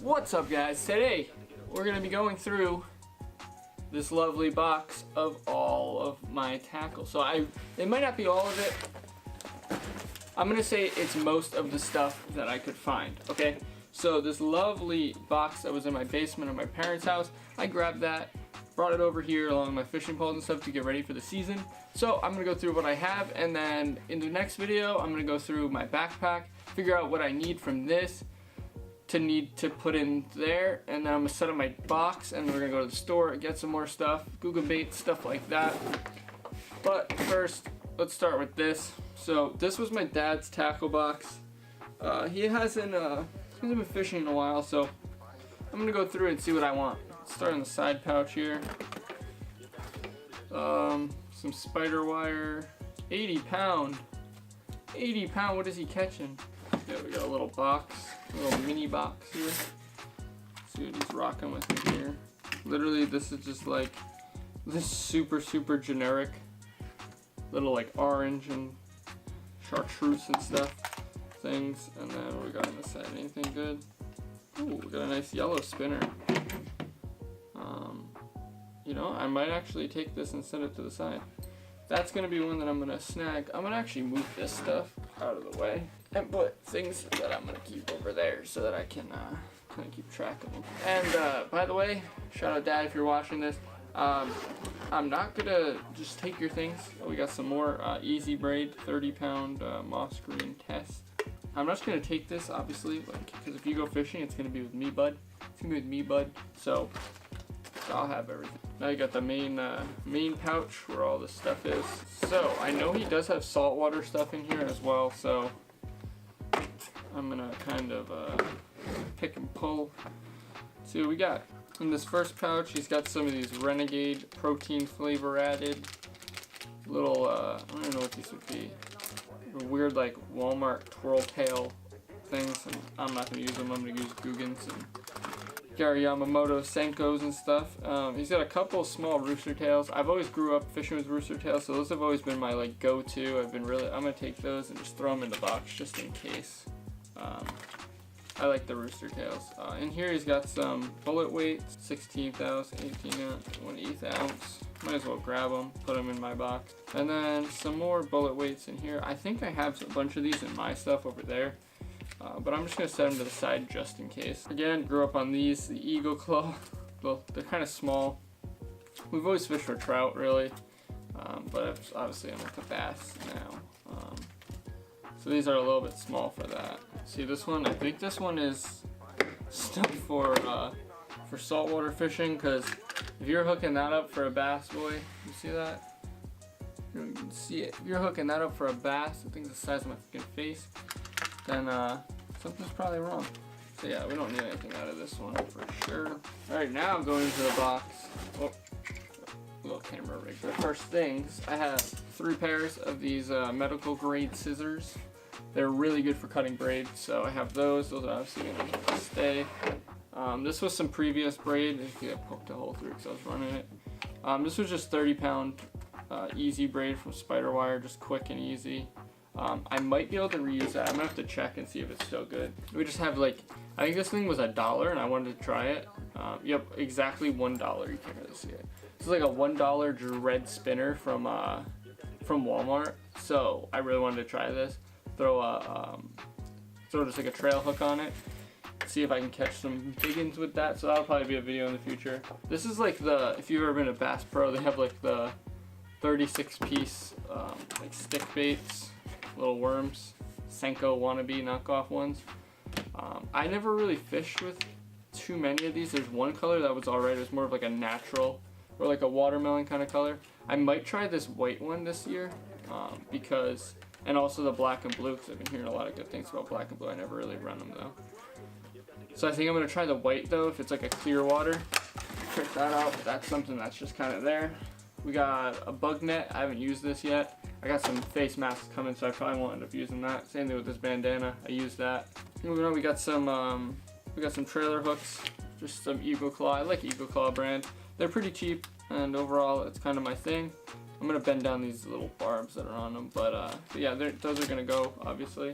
What's up, guys? Today we're going to be going through this lovely box of all of my tackle. So it might not be all of it. I'm going to say it's most of the stuff that I could find, okay? So this lovely box that was in my basement of my parents' house, I grabbed that, brought it over here along with my fishing poles and stuff to get ready for the season. So I'm going to go through what I have, and then in the next video I'm going to go through my backpack, figure out what I need from this to put in there, and then I'm going to set up my box, and we're going to go to the store, get some more stuff, googan bait, stuff like that. But first, let's start with this. So this was my dad's tackle box. He hasn't been fishing in a while, so I'm going to go through and see what I want. Let's start in the side pouch here. Some spider wire, 80 pound, what is he catching? Yeah, we got a little box, a little mini box here. Let's see what he's rocking with me here. Literally, this is just like this super generic little like orange and chartreuse and stuff things. And then what we got on the side, anything good? Ooh, we got a nice yellow spinner. You know, I might actually take this and set it to the side. That's gonna be one that I'm gonna snag. I'm gonna actually move this stuff out of the way and put things that I'm gonna keep over there so that I can kind of keep track of them. And by the way, shout out Dad if you're watching this. I'm not gonna just take your things. We got some more easy braid 30 pound moss green test. I'm not just gonna take this, obviously, like, because if you go fishing, it's gonna be with me, bud. It's gonna be with me, bud. So I'll have everything. Now you got the main pouch where all this stuff is. So I know he does have saltwater stuff in here as well, so I'm gonna kind of pick and pull. See what we got. In this first pouch, he's got some of these Renegade protein flavor added. Little, I don't even know what these would be. Weird like Walmart twirl tail things. And I'm not gonna use them. I'm gonna use googans and Yamamoto senkos and stuff. He's got a couple small rooster tails. I've always grew up fishing with rooster tails, so those have always been my like go-to. I'm gonna take those and just throw them in the box just in case. I like the rooster tails. In here he's got some bullet weights, 16th ounce, 18 ounce, 1/8 ounce. Might as well grab them, put them in my box. And then some more bullet weights in here. I think I have a bunch of these in my stuff over there. But I'm just going to set them to the side just in case. Again, grew up on these, the Eagle Claw. Well, they're kind of small. We've always fished for trout, really. But obviously I'm with the bass now. So these are a little bit small for that. See this one? I think this one is stuff for saltwater fishing, because if you're hooking that up for a bass, boy, you see that? You can see it. If you're hooking that up for a bass, I think it's the size of my fucking face, then something's probably wrong. So yeah, we don't need anything out of this one for sure. Alright, now going into the box. Oh, little camera rig. The first things, I have 3 pairs of these medical grade scissors. They're really good for cutting braid, so I have those. Those are obviously going to stay. This was some previous braid. I poked a hole through because I was running it. This was just 30 pound easy braid from spider wire, just quick and easy. I might be able to reuse that. I'm gonna have to check and see if it's still good. We just have like, I think this thing was $1 and I wanted to try it. Yep, exactly $1. You can't really see it. This is like a $1 dread spinner from Walmart. So I really wanted to try this. Throw just like a trail hook on it. See if I can catch some biggins with that. So that'll probably be a video in the future. This is like if you've ever been to Bass Pro, they have like the 36 piece like stick baits. Little worms, Senko wannabe knockoff ones. I never really fished with too many of these. There's one color that was alright. It was more of like a natural or like a watermelon kind of color. I might try this white one this year because, and also the black and blue, because I've been hearing a lot of good things about black and blue. I never really run them though. So I think I'm going to try the white though, if it's like a clear water. Check that out. That's something that's just kind of there. We got a bug net. I haven't used this yet. I got some face masks coming, so I probably won't end up using that. Same thing with this bandana. I used that. Moving on, we got some trailer hooks. Just some Eagle Claw. I like Eagle Claw brand. They're pretty cheap, and overall, it's kind of my thing. I'm gonna bend down these little barbs that are on them, but yeah, those are gonna go, obviously.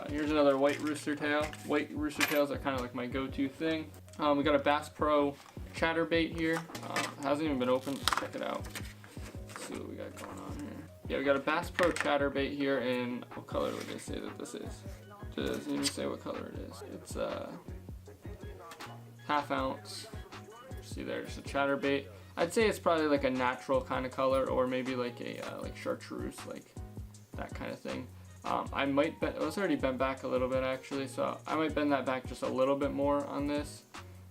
Here's another white rooster tail. White rooster tails are kind of like my go-to thing. We got a Bass Pro Chatterbait here. Hasn't even been opened. Let's check it out. Let's see what we got going on here. Yeah, we got a Bass Pro Chatterbait here in, what color would they say that this is? It doesn't even say what color it is. It's ½ ounce. See, there's a chatterbait. I'd say it's probably like a natural kind of color, or maybe like a like chartreuse, like that kind of thing. I might bend, it's already bent back a little bit actually, so I might bend that back just a little bit more on this,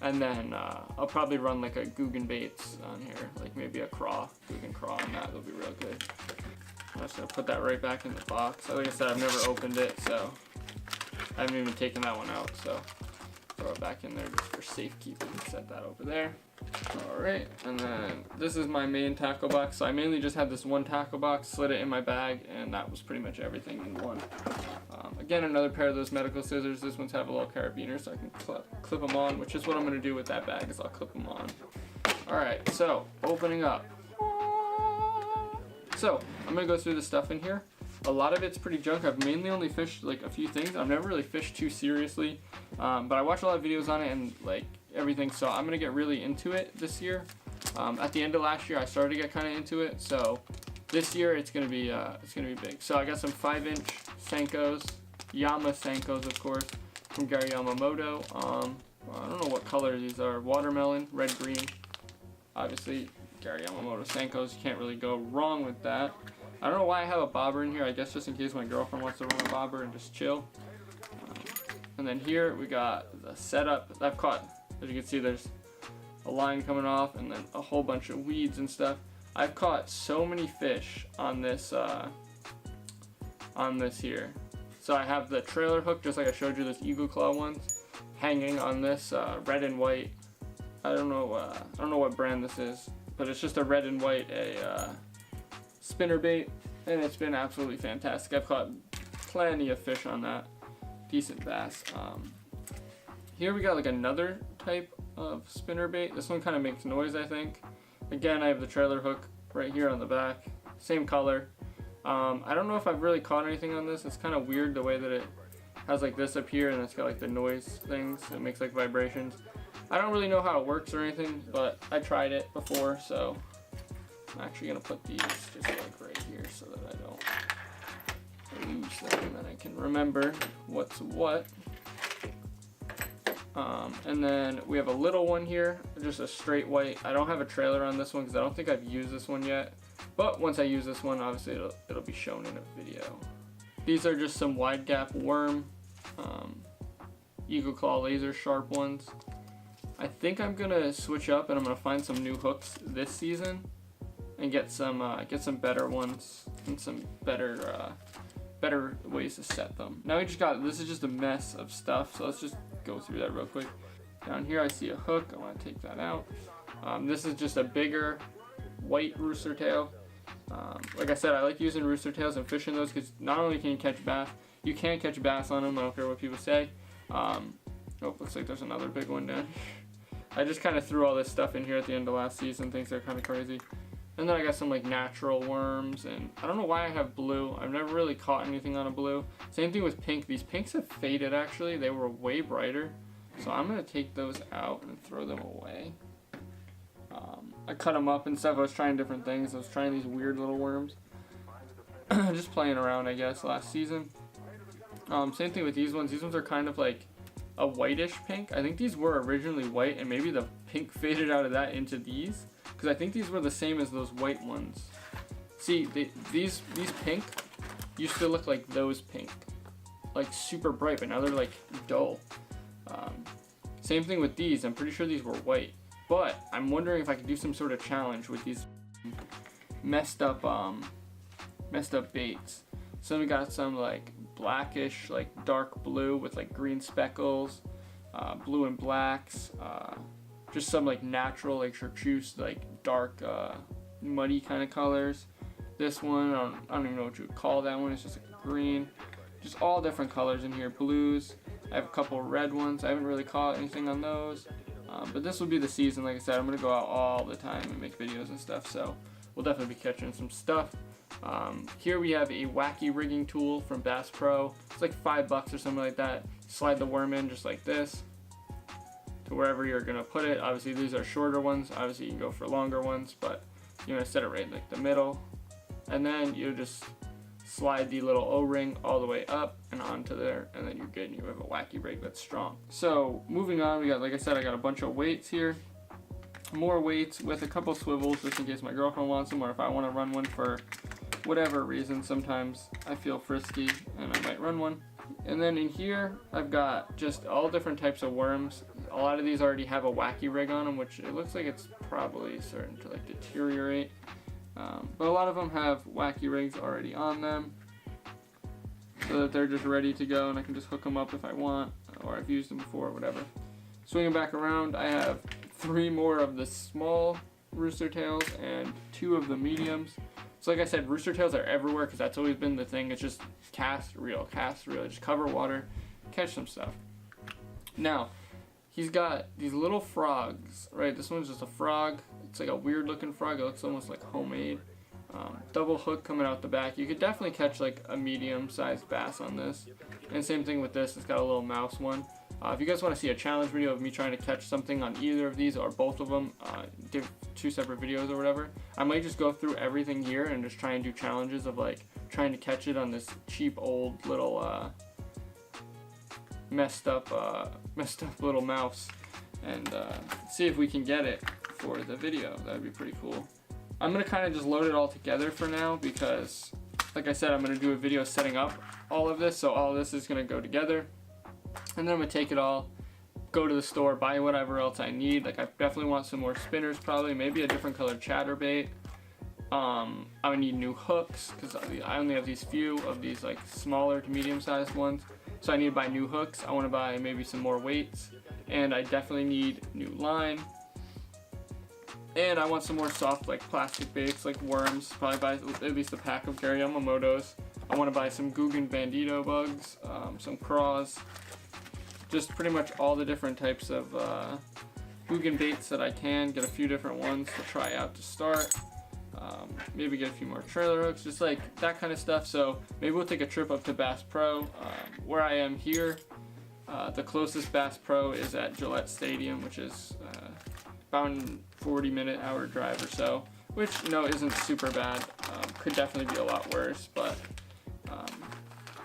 and then I'll probably run like a googan baits on here, like maybe a googan craw on that. That'll be real good. I'm just gonna put that right back in the box. Like I said, I've never opened it, so I haven't even taken that one out, so throw it back in there just for safekeeping. Set that over there. Alright, and then this is my main tackle box. So I mainly just had this one tackle box, slid it in my bag, and that was pretty much everything in one. Again, another pair of those medical scissors. This one's have a little carabiner, so I can clip them on, which is what I'm going to do with that bag, is I'll clip them on. Alright, so opening up. So I'm going to go through the stuff in here. A lot of it's pretty junk. I've mainly only fished like a few things. I've never really fished too seriously, but I watch a lot of videos on it and like everything, so I'm gonna get really into it this year. At the end of last year I started to get kind of into it, so this year it's gonna be big. So I got some 5-inch senkos, senkos of course, from Yamamoto. I don't know what color these are. Watermelon, red, green. Obviously Yamamoto senkos, you can't really go wrong with that. I don't know why I have a bobber in here. I guess just in case my girlfriend wants to run a bobber and just chill. And then here we got the setup. I've caught, as you can see, there's a line coming off and then a whole bunch of weeds and stuff. I've caught so many fish on this here. So I have the trailer hook, just like I showed you, those eagle claw ones, hanging on this red and white. I don't know what brand this is, but it's just a red and white spinner bait, and it's been absolutely fantastic. I've caught plenty of fish on that, decent bass. Here we got like another type of spinner bait. This one kind of makes noise, I think. Again, I have the trailer hook right here on the back, same color. I don't know if I've really caught anything on this. It's kind of weird the way that it has like this up here and it's got like the noise things. It makes like vibrations. I don't really know how it works or anything, but I tried it before, so I'm actually going to put these just like right here so that I don't lose them and then I can remember what's what. And then we have a little one here, just a straight white. I don't have a trailer on this one because I don't think I've used this one yet. But once I use this one, obviously it'll be shown in a video. These are just some wide gap worm, eagle claw laser sharp ones. I think I'm gonna switch up and I'm gonna find some new hooks this season and get some better ones and some better ways to set them. Now this is just a mess of stuff, so let's just go through that real quick. Down here I see a hook, I want to take that out. This is just a bigger white rooster tail. Like I said, I like using rooster tails and fishing those because not only can you catch bass, you can catch bass on them, I don't care what people say. Oh, looks like there's another big one down here. I just kind of threw all this stuff in here at the end of last season, things are kind of crazy. And then I got some like natural worms, and I don't know why I have blue. I've never really caught anything on a blue. Same thing with pink. These pinks have faded actually. They were way brighter. So I'm going to take those out and throw them away. I cut them up and stuff. I was trying different things. I was trying these weird little worms. Just playing around, I guess, last season. Same thing with these ones. These ones are kind of like a whitish pink. I think these were originally white, and maybe the pink faded out of that into these. Because I think these were the same as those white ones. See, these pink used to look like those pink. Like super bright, but now they're like dull. Same thing with these. I'm pretty sure these were white. But I'm wondering if I could do some sort of challenge with these messed up baits. So we got some like blackish, like dark blue with like green speckles, blue and blacks, just some like natural like chartreuse, like dark muddy kind of colors. This one, I don't even know what you would call that one. It's just like green, just all different colors in here. Blues. I have a couple red ones. I haven't really caught anything on those. But this will be the season. Like I said, I'm gonna go out all the time and make videos and stuff. So we'll definitely be catching some stuff. Here we have a Wacky Rigging tool from Bass Pro. It's like $5 or something like that. Slide the worm in just like this to wherever you're gonna put it. Obviously these are shorter ones. Obviously you can go for longer ones, but you're gonna set it right in like the middle. And then you just slide the little O-ring all the way up and onto there, and then you're good and you have a wacky rig that's strong. So moving on, we got, like I said, I got a bunch of weights here. More weights with a couple swivels just in case my girlfriend wants them, or if I want to run one for whatever reason. Sometimes I feel frisky and I might run one. And then in here I've got just all different types of worms. A lot of these already have a wacky rig on them, which it looks like it's probably starting to like deteriorate. But a lot of them have wacky rigs already on them, so that they're just ready to go and I can just hook them up if I want, or I've used them before, whatever. Swinging back around, I have 3 more of the small rooster tails and 2 of the mediums. So like I said, rooster tails are everywhere because that's always been the thing. It's just cast, reel, just cover water, catch some stuff. Now, he's got these little frogs, right? This one's just a frog. It's like a weird looking frog. It looks almost like homemade. Double hook coming out the back. You could definitely catch like a medium-sized bass on this. And same thing with this. It's got a little mouse one. If you guys want to see a challenge video of me trying to catch something on either of these or both of them, 2 separate videos or whatever, I might just go through everything here and just try and do challenges of like trying to catch it on this cheap old little messed up little mouse, and see if we can get it for the video. That'd be pretty cool. I'm gonna kind of just load it all together for now because, like I said, I'm gonna do a video setting up all of this, so all of this is gonna go together, and then I'm gonna take it all, go to the store, buy whatever else I need. Like I definitely want some more spinners, probably maybe a different colored chatterbait. I would need new hooks because I only have these few of these like smaller to medium-sized ones, so I need to buy new hooks. I want to buy maybe some more weights, and I definitely need new line. And I want some more soft like plastic baits like worms. Probably buy at least a pack of Yamamotos. I want to buy some googan bandito bugs, some craws, just pretty much all the different types of googan baits that I can. Get a few different ones to try out to start. Maybe get a few more trailer hooks, just like that kind of stuff. So maybe we'll take a trip up to Bass Pro. Where I am here, the closest Bass Pro is at Gillette Stadium, which is about a 40-minute hour drive or so, which, you know, isn't super bad. Could definitely be a lot worse, but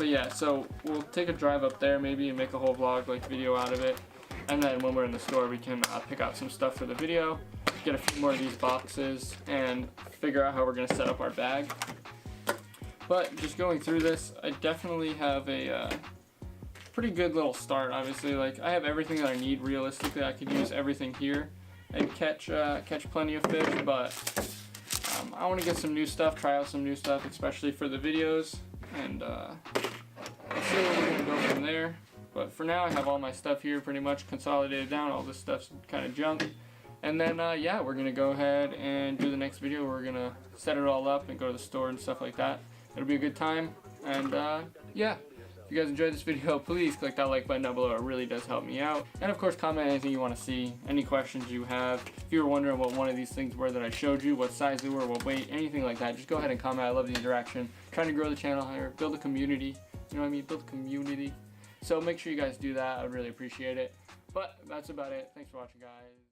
yeah, so we'll take a drive up there maybe and make a whole vlog like video out of it, and then when we're in the store we can pick out some stuff for the video, get a few more of these boxes, and figure out how we're going to set up our bag. But just going through this, I definitely have a pretty good little start. Obviously, like I have everything that I need. Realistically, I could use everything here and catch plenty of fish, but I want to get some new stuff, try out some new stuff, especially for the videos, and let's see where we're going to go from there. But for now, I have all my stuff here pretty much consolidated down. All this stuff's kind of junk. And then, yeah, we're going to go ahead and do the next video. We're going to set it all up and go to the store and stuff like that. It'll be a good time. And, yeah. If you guys enjoyed this video, please click that like button down below. It really does help me out. And of course, comment anything you want to see, any questions you have. If you were wondering what one of these things were that I showed you, what size they were, what weight, anything like that, just go ahead and comment. I love the interaction. Trying to grow the channel higher, build a community. You know what I mean? Build a community. So make sure you guys do that. I would really appreciate it. But that's about it. Thanks for watching, guys.